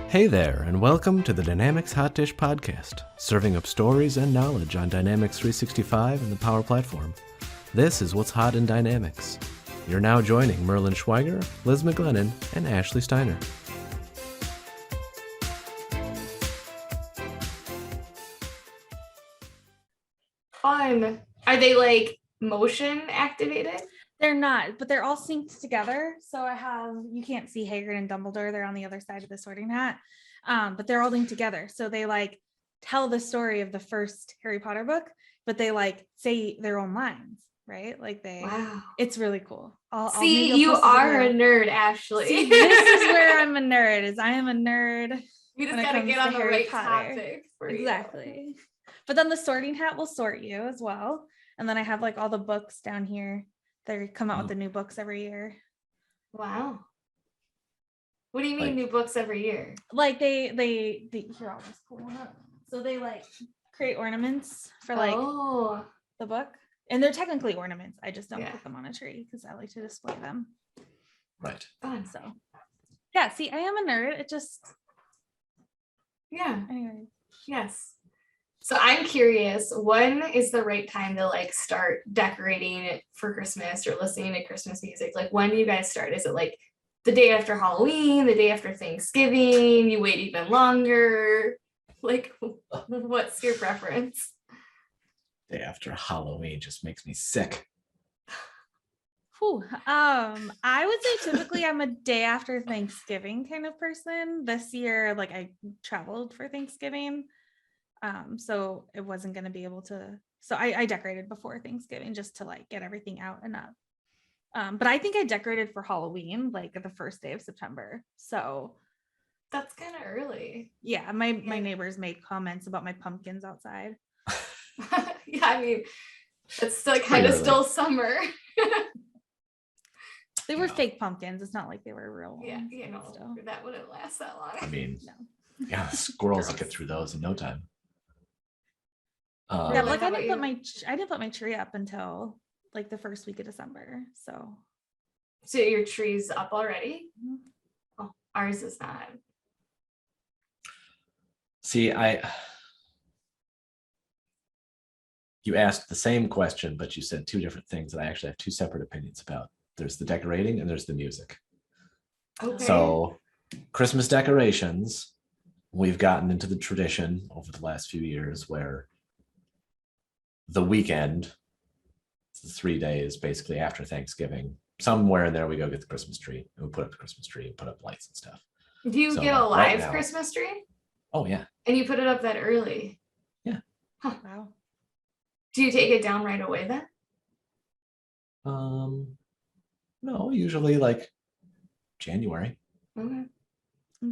Hey there, and welcome to the Dynamics Hot Dish Podcast, serving up stories and knowledge on Dynamics 365 and the Power Platform. This is What's Hot in Dynamics. You're now joining Merlin Schweiger, Liz McGlennon, and Ashley Steiner. Fun. Are they like motion activated? They're not, but they're all synced together. So you can't see Hagrid and Dumbledore. They're on the other side of the Sorting Hat. But they're all linked together. So they like tell the story of the first Harry Potter book, but they like say their own lines, right? Like Wow. It's really cool. See, you are a nerd, Ashley. See, this is where I'm a nerd, is I am a nerd. You just gotta get on the right topic for exactly. you. But then the Sorting Hat will sort you as well. And then I have like all the books down here. They come out with the new books every year. Wow. What do you mean new books every year? Like they here, I'll just pull one up. So they like create ornaments for like the book. And they're technically ornaments. I just don't put them on a tree because I like to display them. Right. Fun. So yeah, see, I am a nerd. It just anyway. Yes. So I'm curious, when is the right time to like start decorating it for Christmas or listening to Christmas music? Like, when do you guys start? Is it like the day after Halloween, the day after Thanksgiving? You wait even longer? Like, what's your preference? Day after Halloween just makes me sick. Whew. I would say typically I'm a day after Thanksgiving kind of person. This year, like I traveled for Thanksgiving. So it wasn't going to be able to, so I decorated before Thanksgiving just to like get everything out and up. But I think I decorated for Halloween, like the first day of September. So that's kind of early. Yeah. My neighbors made comments about my pumpkins outside. Yeah. I mean, it's still kind of still summer. They were fake pumpkins. It's not like they were real ones. Yeah. You know, that wouldn't last that long. I mean, no. Yeah, squirrels will get through those in no time. Yeah, like I didn't put my tree up until like the first week of December. So your tree's up already? Mm-hmm. Oh, ours is not. See, you asked the same question, but you said two different things that I actually have two separate opinions about. There's the decorating and there's the music. Okay. So Christmas decorations, we've gotten into the tradition over the last few years where the weekend, the 3 days basically after Thanksgiving, somewhere in there we go get the Christmas tree and we put up the Christmas tree and put up lights and stuff. Do you get a live Christmas tree? Oh yeah. And you put it up that early? Yeah. Huh. Wow. Do you take it down right away then? No, usually like January. Okay.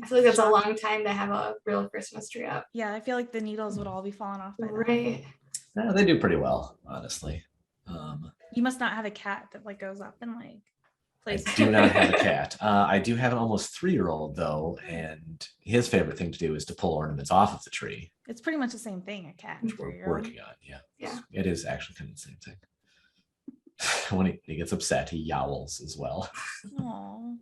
I feel like that's a long time to have a real Christmas tree up. Yeah, I feel like the needles would all be falling off by right. No, they do pretty well, honestly. You must not have a cat that like goes up and like plays. I do not have a cat. I do have an almost 3-year-old though, and his favorite thing to do is to pull ornaments off of the tree. It's pretty much the same thing, a cat. Which we're working on, yeah. Yeah. It is actually kind of the same thing. When he gets upset, he yowls as well. Aww.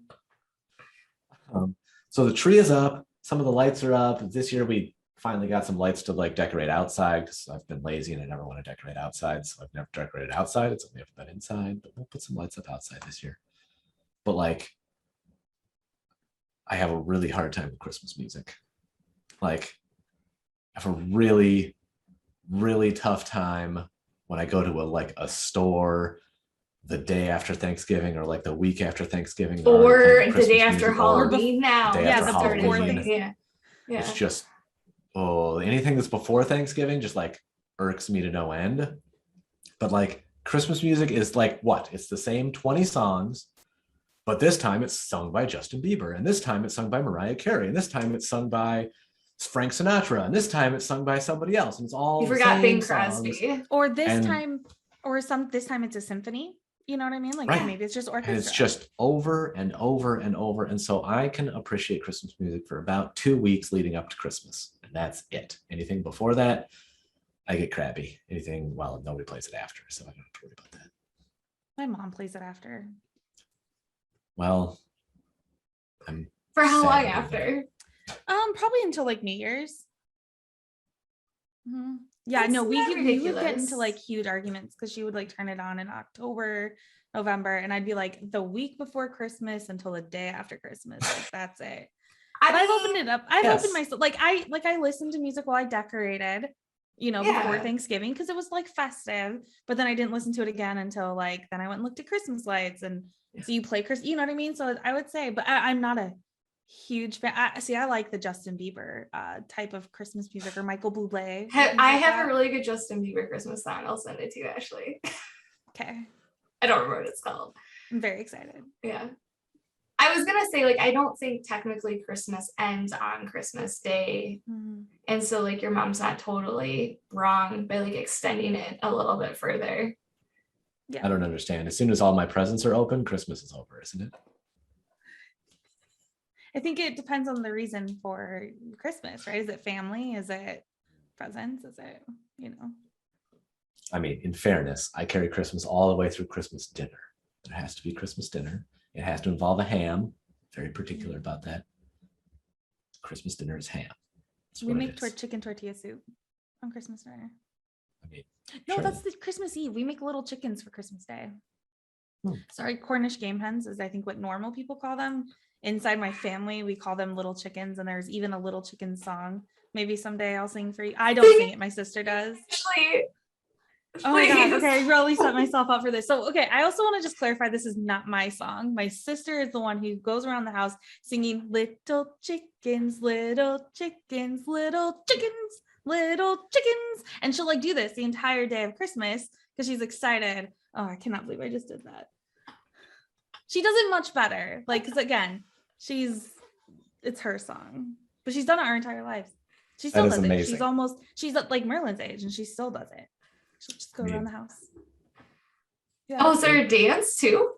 So the tree is up. Some of the lights are up. This year we finally got some lights to like decorate outside because I've been lazy and I never want to decorate outside. So I've never decorated outside. It's only ever been inside, but we'll put some lights up outside this year. But like, I have a really hard time with Christmas music. Like, I have a really, really tough time when I go to a store the day after Thanksgiving or like the week after Thanksgiving or the day after Halloween now. Yeah. It's just anything that's before Thanksgiving just like irks me to no end. But like Christmas music is like what? It's the same 20 songs, but this time it's sung by Justin Bieber, and this time it's sung by Mariah Carey, and this time it's sung by Frank Sinatra, and this time it's sung by somebody else, and it's all you forgot Bing Crosby. Or this time it's a symphony. You know what I mean? Like maybe it's just orchestra. And it's just over and over and over. And so I can appreciate Christmas music for about 2 weeks leading up to Christmas. And that's it. Anything before that, I get crabby. Nobody plays it after, so I don't have to worry about that. My mom plays it after. Well, for how long after? Probably until like New Year's. Yeah, That's no, we not would get into ridiculous. like huge arguments because she would like turn it on in October, November, and I'd be like the week before Christmas until the day after Christmas. Like that's it. But I've opened it up. I've opened myself. I listened to music while I decorated, before Thanksgiving because it was like festive. But then I didn't listen to it again until like then I went and looked at Christmas lights, and so you play Christmas. You know what I mean? So I would say, but I'm not a huge fan. I like the Justin Bieber type of Christmas music or Michael Bublé. I have a really good Justin Bieber Christmas song. I'll send it to you, Ashley. Okay. I don't remember what it's called. I'm very excited. Yeah. I was gonna say, like, I don't think technically Christmas ends on Christmas Day. And so like your mom's not totally wrong by like extending it a little bit further. Yeah. I don't understand. As soon as all my presents are open, Christmas is over, isn't it? I think it depends on the reason for Christmas, right? Is it family? Is it presents? Is it, I mean, in fairness, I carry Christmas all the way through Christmas dinner. There has to be Christmas dinner. It has to involve a ham. Very particular about that. Christmas dinner is ham. We make chicken tortilla soup on Christmas dinner. I mean, no, that's the Christmas Eve. We make little chickens for Christmas Day. Sorry, Cornish game hens is I think what normal people call them. Inside my family, we call them little chickens, and there's even a little chicken song. Maybe someday I'll sing for you. I don't sing it, my sister does. Actually, oh my God, okay, I really set myself up for this. So, okay, I also want to just clarify this is not my song. My sister is the one who goes around the house singing little chickens, little chickens, little chickens, little chickens. And she'll like do this the entire day of Christmas because she's excited. Oh, I cannot believe I just did that. She does it much better. Like, because again, it's her song, but she's done it her entire life. She still does it. She's like Merlin's age and she still does it. She'll just go around the house. Yeah. Oh, is there a dance too?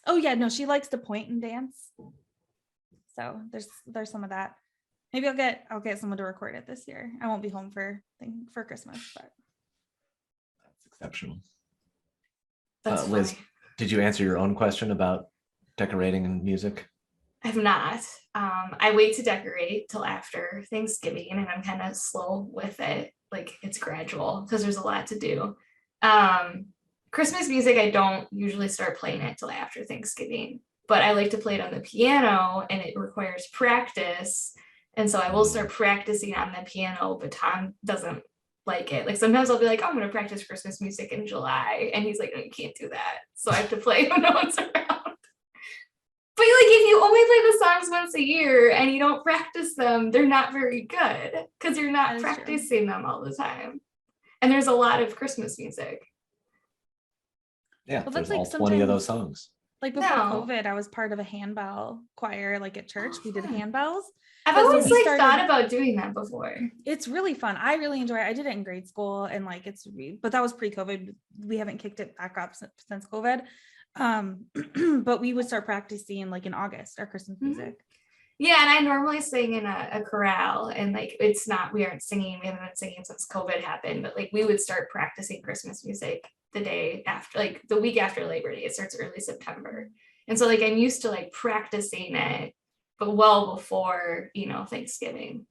Oh yeah, no, she likes to point and dance. So there's some of that. Maybe I'll get someone to record it this year. I won't be home for Christmas, but that's exceptional. That's Liz, did you answer your own question about decorating and music? I have not. I wait to decorate till after Thanksgiving, and I'm kind of slow with it. Like it's gradual because there's a lot to do. Christmas music, I don't usually start playing it till after Thanksgiving, but I like to play it on the piano, and it requires practice. And so I will start practicing on the piano, but Tom doesn't like it. Like sometimes I'll be like, oh, I'm going to practice Christmas music in July. And he's like, no, you can't do that. So I have to play when no one's around. But like if you only play the songs once a year and you don't practice them, they're not very good because you're not practicing them all the time. And there's a lot of Christmas music. Yeah, well, there's like all 20 of those songs. Like before COVID, I was part of a handbell choir, like at church. We did handbells. I've always thought about doing that before. It's really fun. I really enjoy it. I did it in grade school and like but that was pre-COVID. We haven't kicked it back up since COVID. But we would start practicing like in August, our Christmas music. Yeah, and I normally sing in a chorale, and like we haven't been singing since COVID happened, but like we would start practicing Christmas music the day after, like the week after Labor Day. It starts early September. And so like I'm used to like practicing it, but well before, Thanksgiving.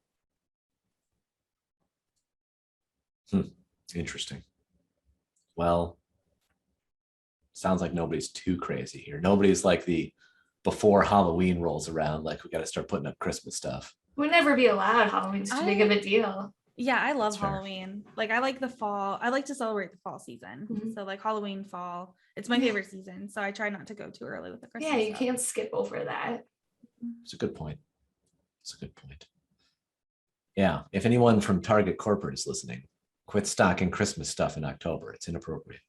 Interesting. Well, sounds like nobody's too crazy here. Nobody's like before Halloween rolls around, like we got to start putting up Christmas stuff. Would never be allowed. Halloween's too big of a deal. Yeah, I love Halloween. Like I like the fall. I like to celebrate the fall season. So like Halloween, fall, it's my favorite season. So I try not to go too early with the Christmas. Yeah, you can't skip over that. It's a good point. Yeah, if anyone from Target Corporate is listening, quit stocking Christmas stuff in October. It's inappropriate.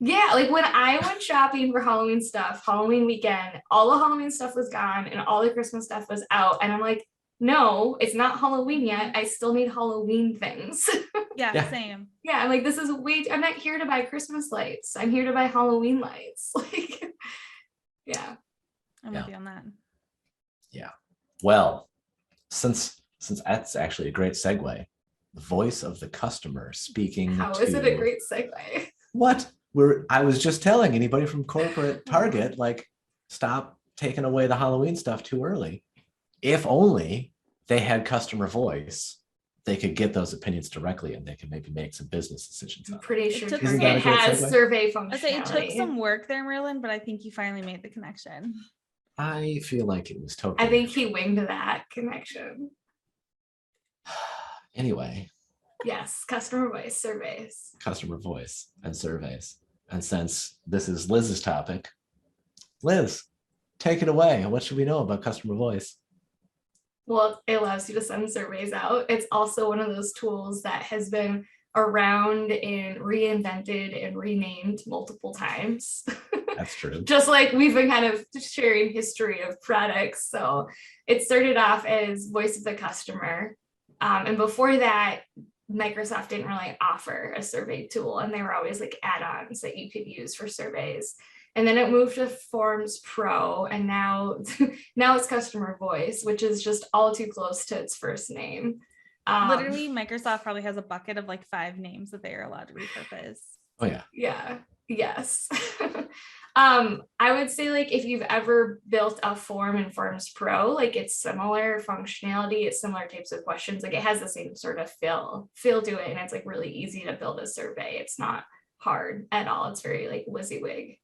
Yeah, like when I went shopping for Halloween stuff, Halloween weekend, all the Halloween stuff was gone and all the Christmas stuff was out. And I'm like, no, it's not Halloween yet. I still need Halloween things. Yeah, same. Yeah, I'm like, I'm not here to buy Christmas lights. I'm here to buy Halloween lights. Like, yeah. I'm with you on that. Yeah. Well, since that's actually a great segue, the voice of the customer speaking. How is it a great segue? What? I was just telling anybody from corporate Target, like, stop taking away the Halloween stuff too early. If only they had customer voice, they could get those opinions directly and they could maybe make some business decisions on I'm it. pretty sure took- Isn't that a it great has segue? survey I say it took functionality. some work there, Merlin, but I think you finally made the connection. I feel like it was totally. I think he winged that connection. Anyway, Yes, customer voice surveys. customer voice and surveys. And since this is Liz's topic, Liz, take it away. What should we know about customer voice? Well, it allows you to send surveys out. It's also one of those tools that has been around and reinvented and renamed multiple times. That's true. Just like we've been kind of sharing history of products. So it started off as voice of the customer. And before that, Microsoft didn't really offer a survey tool, and they were always like add-ons that you could use for surveys. And then it moved to Forms Pro, and now it's customer voice, which is just all too close to its first name. Literally, Microsoft probably has a bucket of like 5 names that they are allowed to repurpose. Oh yeah. Yeah. Yes. I would say like if you've ever built a form in Forms Pro, like it's similar functionality, it's similar types of questions, like it has the same sort of feel to it, and it's like really easy to build a survey. It's not hard at all. It's very like WYSIWYG.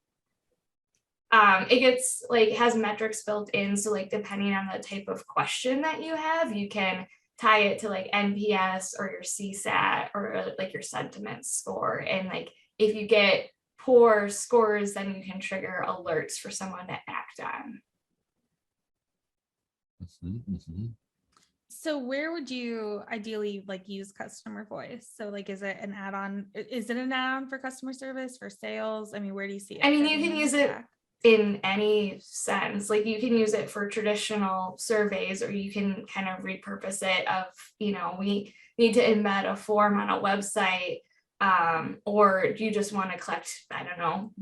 It gets like has metrics built in, so like depending on the type of question that you have, you can tie it to like NPS or your CSAT or like your sentiment score, and like if you get poor scores, then you can trigger alerts for someone to act on. So where would you ideally like use customer voice? So like, is it an add-on? Is it an add-on for customer service, for sales? I mean, where do you see it? I mean, you can use it in any sense. Like you can use it for traditional surveys, or you can kind of repurpose it of, you know, we need to embed a form on a website, or you just want to collect, I don't know,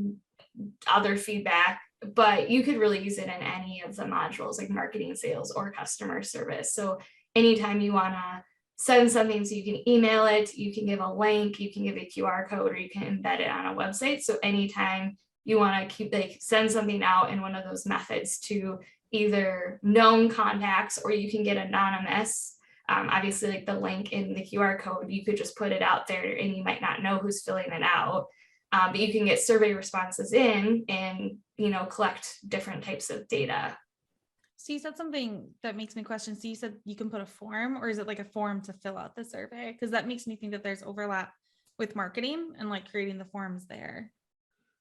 other feedback, but you could really use it in any of the modules like marketing, sales, or customer service. So anytime you want to send something, so you can email it, you can give a link, you can give a QR code, or you can embed it on a website. So anytime you want to send something out in one of those methods to either known contacts, or you can get anonymous. Obviously, like the link in the QR code, you could just put it out there and you might not know who's filling it out. But you can get survey responses in and, you know, collect different types of data. So you said something that makes me question. So you said you can put a form, or is it like a form to fill out the survey? Because that makes me think that there's overlap with marketing and like creating the forms there.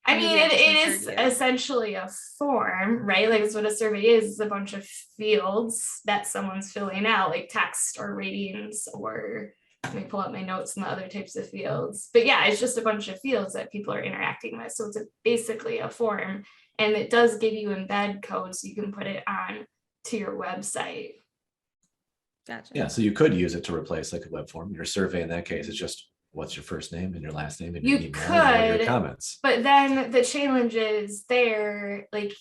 I mean, it is essentially a form, right? Like it's what a survey is. It's a bunch of fields that someone's filling out, like text or ratings, or let me pull up my notes and the other types of fields. But yeah, it's just a bunch of fields that people are interacting with. So it's basically a form, and it does give you embed code so you can put it on to your website. Gotcha. Yeah, so you could use it to replace like a web form. Your survey in that case is just what's your first name and your last name and your email and all your comments. But then the challenge is there, like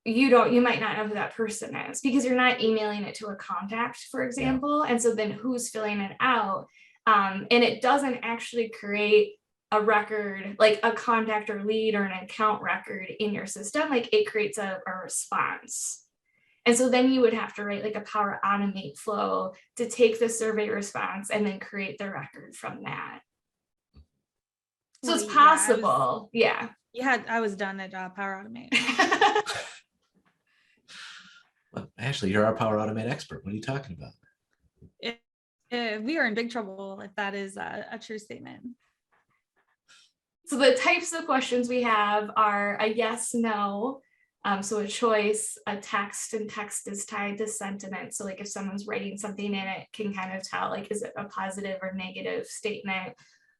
you might not know who that person is because you're not emailing it to a contact, for example. Yeah. And so then who's filling it out? And it doesn't actually create a record, like a contact or lead or an account record in your system. Like it creates a response. And so then you would have to write like a Power Automate flow to take the survey response and then create the record from that. So it's possible. Yeah. I was done at Power Automate. Well, Ashley, you're our Power Automate expert. What are you talking about? We are in big trouble if that is a true statement. So the types of questions we have are a yes, no. So a choice, a text, and text is tied to sentiment. So like if someone's writing something in it, can kind of tell like, is it a positive or negative statement?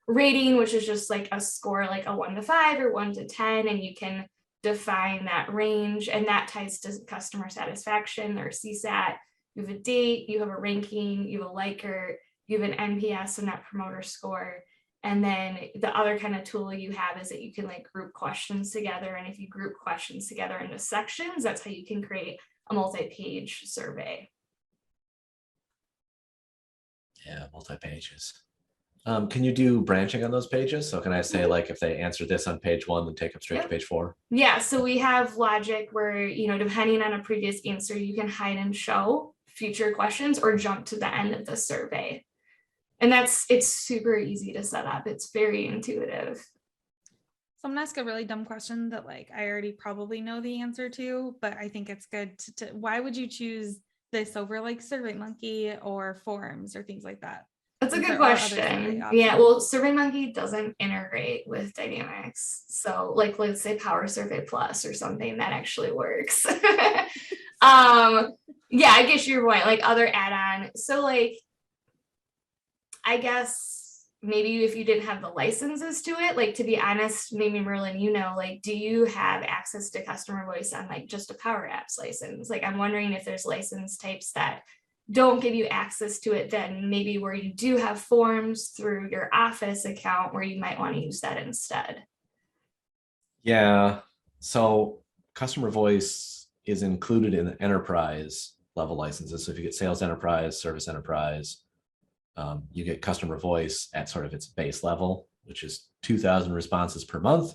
Rating, which is just like a score, like a 1 to 5 or 1 to 10, and you can define that range, and that ties to customer satisfaction or CSAT. You have a date, you have a ranking, you have a liker, you have an NPS, a net promoter score. And then the other kind of tool you have is that you can like group questions together. And if you group questions together into sections, that's how you can create a multi-page survey. Yeah, multi-pages. Can you do branching on those pages? So can I say like if they answer this on page 1, then take them straight to page 4? Yeah, so we have logic where, you know, depending on a previous answer, you can hide and show future questions or jump to the end of the survey. And it's super easy to set up. It's very intuitive. So I'm gonna ask a really dumb question that like I already probably know the answer to, but I think it's good to why would you choose this over like SurveyMonkey or Forms or things like that? That's a Since good there are other question. survey Yeah, options. well, SurveyMonkey doesn't integrate with Dynamics. So like, let's say Power Survey Plus or something that actually works. Yeah, I get your point, like other add-on. So like, I guess maybe if you didn't have the licenses to it, like to be honest, maybe Merlin, you know, like, do you have access to customer voice on like just a Power Apps license? Like, I'm wondering if there's license types that don't give you access to it, then maybe where you do have Forms through your Office account where you might want to use that instead. Yeah. So customer voice is included in the enterprise level licenses. So if you get sales enterprise, service enterprise, you get customer voice at sort of its base level, which is 2,000 responses per month.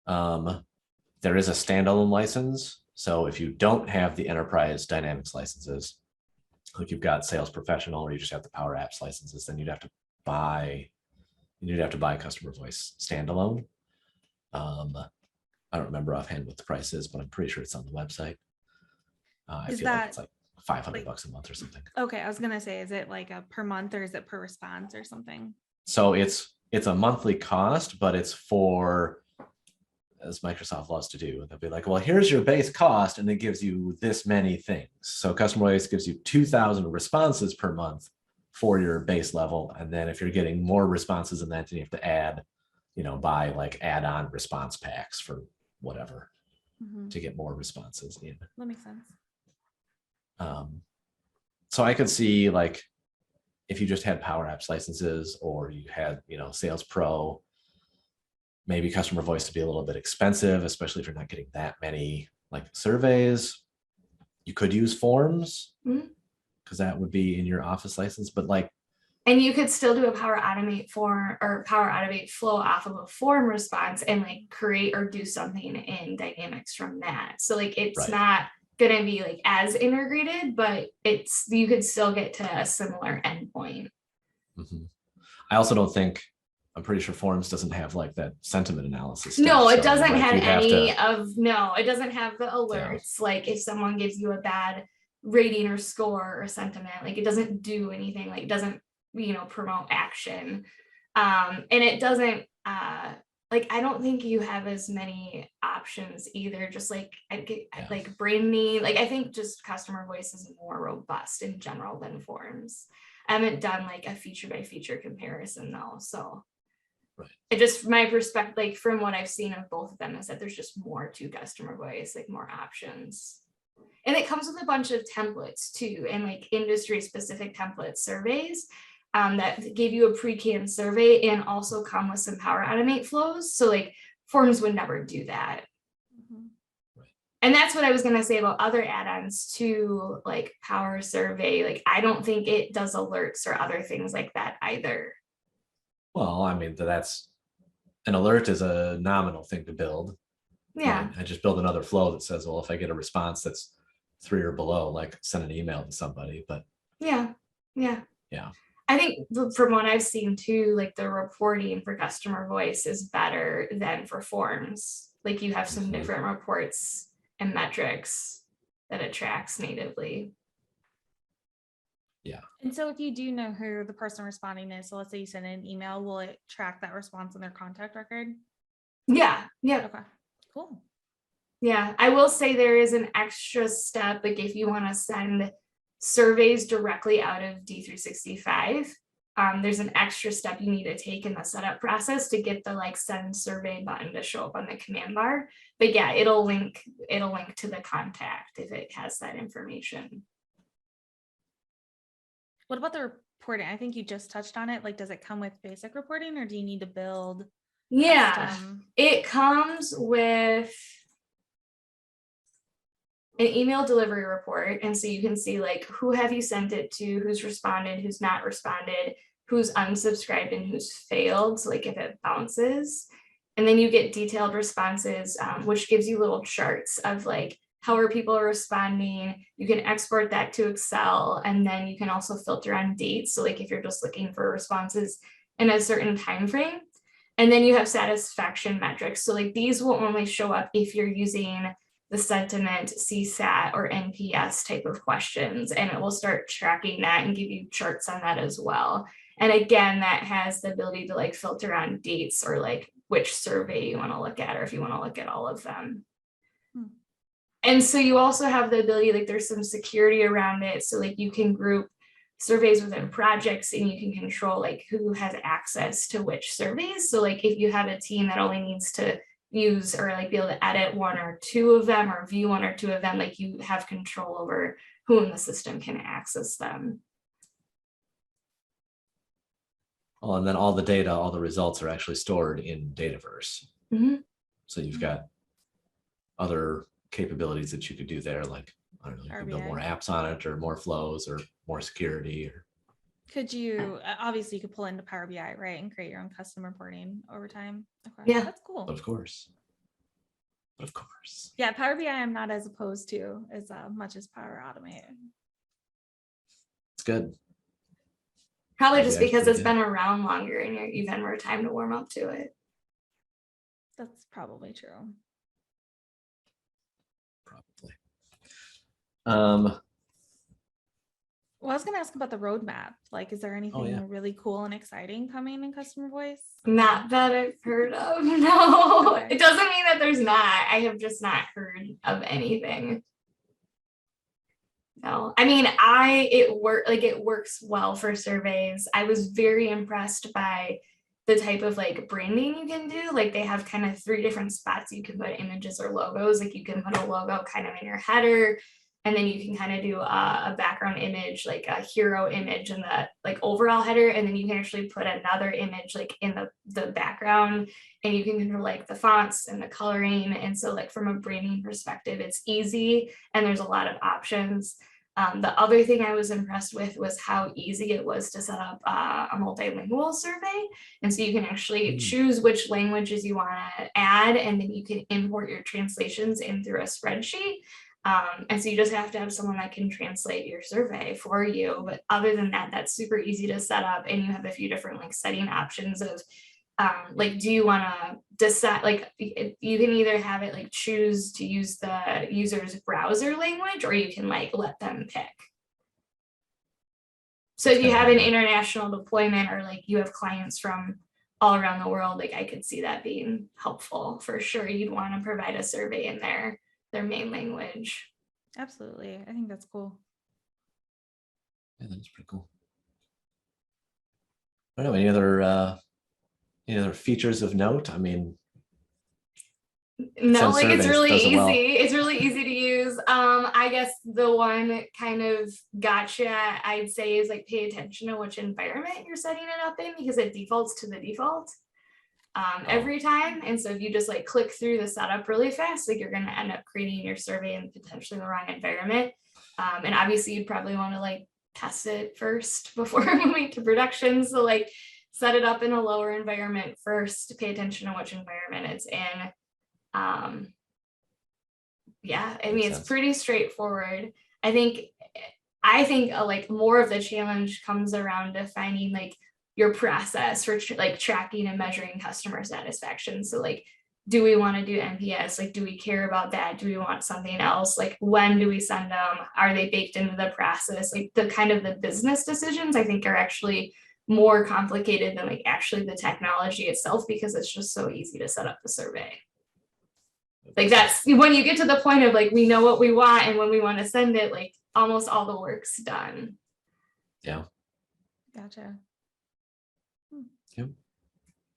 There is a standalone license. So if you don't have the enterprise Dynamics licenses, like you've got sales professional or you just have the Power Apps licenses, then you'd have to buy customer voice standalone. I don't remember offhand what the price is, but I'm pretty sure it's on the website. I feel like it's like $500 a month or something. Okay, I was gonna say, is it like a per month or is it per response or something? So it's a monthly cost, but it's for, as Microsoft loves to do, they'll be like, well, here's your base cost, and it gives you this many things. So customer voice gives you 2,000 responses per month for your base level, and then if you're getting more responses than that, then you have to add, buy like add-on response packs for whatever to get more responses in. That makes sense. So I could see like if you just had Power Apps licenses or you had, Sales Pro, maybe customer voice to be a little bit expensive, especially if you're not getting that many like surveys. You could use Forms because that would be in your Office license, but like. And you could still do a Power Automate form or Power Automate flow off of a form response and like create or do something in Dynamics from that. So like, it's not going to be like as integrated, but you could still get to a similar endpoint. I also don't think, I'm pretty sure Forms doesn't have like that sentiment analysis. No, it doesn't like have it doesn't have the alerts. Yeah. Like if someone gives you a bad rating or score or sentiment, like it doesn't do anything, like it doesn't, promote action. And it doesn't, like, I don't think you have as many options either. Just like, like branding, like I think just customer voice is more robust in general than Forms. I haven't done like a feature by feature comparison though. So it just, my perspective, like from what I've seen of both of them is that there's just more to customer voice, like more options. And it comes with a bunch of templates too, and like industry specific template surveys that give you a pre-canned survey and also come with some Power Automate flows. So like Forms would never do that. And that's what I was going to say about other add-ons to like Power Survey. Like, I don't think it does alerts or other things like that either. Well, I mean, that's an alert is a nominal thing to build. Yeah. I just build another flow that says, well, if I get a response that's 3 or below, like send an email to somebody. But yeah. I think from what I've seen too, like the reporting for customer voice is better than for Forms. Like you have some different reports and metrics that it tracks natively. Yeah. And so if you do know who the person responding is, so let's say you send an email, will it track that response in their contact record? Yeah. Okay, cool. Yeah, I will say there is an extra step, like if you want to send surveys directly out of D365, there's an extra step you need to take in the setup process to get the like send survey button to show up on the command bar. But yeah, it'll link to the contact if it has that information. What about the reporting? I think you just touched on it. Like, does it come with basic reporting or do you need to build? Yeah, it comes with an email delivery report. And so you can see like, who have you sent it to, who's responded, who's not responded, who's unsubscribed and who's failed. So like if it bounces, and then you get detailed responses, which gives you little charts of like how are people responding. You can export that to Excel, and then you can also filter on dates. So like if you're just looking for responses in a certain time frame, and then you have satisfaction metrics. So like these will only show up if you're using the sentiment, CSAT, or NPS type of questions, and it will start tracking that and give you charts on that as well. And again, that has the ability to like filter on dates or like which survey you want to look at, or if you want to look at all of them. And so you also have the ability, like there's some security around it. So like you can group surveys within projects, and you can control like who has access to which surveys. So like if you have a team that only needs to use or like be able to edit one or two of them or view one or two of them, like you have control over who in the system can access them. Well, and then all the data, all the results are actually stored in Dataverse. Mm-hmm. So you've got other capabilities that you could do there, like, I don't know, you can build more apps on it, or more flows, or more security. Or could you, obviously you could pull into Power BI, right, and create your own custom reporting over time? Okay. Yeah, that's cool. Of course. Yeah, Power BI I'm not as opposed to as much as Power Automate. It's good. Probably just because it's been around longer and you've had more time to warm up to it. That's probably true. Probably. Well, I was going to ask about the roadmap. Like, is there anything really cool and exciting coming in customer voice? Not that I've heard of. No, Okay. It doesn't mean that there's not. I have just not heard of anything. No, I mean, it works well for surveys. I was very impressed by the type of like branding you can do. Like they have kind of 3 different spots you can put images or logos. Like you can put a logo kind of in your header, and then you can kind of do a background image, like a hero image in the like overall header, and then you can actually put another image like in the background, and you can control like the fonts and the coloring. And so like from a branding perspective, it's easy and there's a lot of options. The other thing I was impressed with was how easy it was to set up a multilingual survey. And so you can actually choose which languages you want to add, and then you can import your translations in through a spreadsheet. And so you just have to have someone that can translate your survey for you. But other than that, that's super easy to set up, and you have a few different like setting options of like, do you want to decide, like you can either have it like choose to use the user's browser language, or you can like let them pick. So if you have an international deployment, or like you have clients from all around the world, like I could see that being helpful for sure. You'd want to provide a survey in their main language. Absolutely. I think that's cool. Yeah, that's pretty cool. I don't know, any other features of note? I mean, no, like it's really easy. Well. It's really easy to use. I guess the one kind of gotcha I'd say is like pay attention to which environment you're setting it up in, because it defaults to the default every time. And so if you just like click through the setup really fast, like you're going to end up creating your survey in potentially the wrong environment. And obviously you'd probably want to like test it first before moving to production. So like set it up in a lower environment first, pay attention to which environment it's in. Yeah, I mean, it's pretty straightforward. I think like more of the challenge comes around defining like your process for like tracking and measuring customer satisfaction. So like, do we want to do NPS? Like, do we care about that? Do we want something else? Like, when do we send them? Are they baked into the process? Like the kind of the business decisions I think are actually more complicated than like actually the technology itself, because it's just so easy to set up the survey. Like that's when you get to the point of like, we know what we want, and when we want to send it, like almost all the work's done. Yeah. Gotcha. Yep.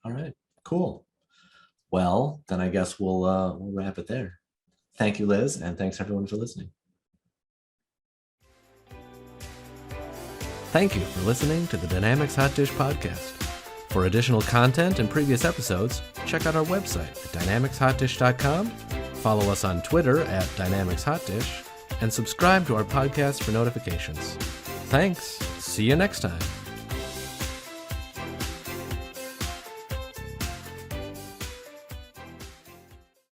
All right, cool. Well, then I guess we'll wrap it there. Thank you, Liz, and thanks everyone for listening. Thank you for listening to the Dynamics Hot Dish podcast. For additional content and previous episodes, check out our website at dynamicshotdish.com, follow us on Twitter at DynamicsHotDish, and subscribe to our podcast for notifications. Thanks. See you next time.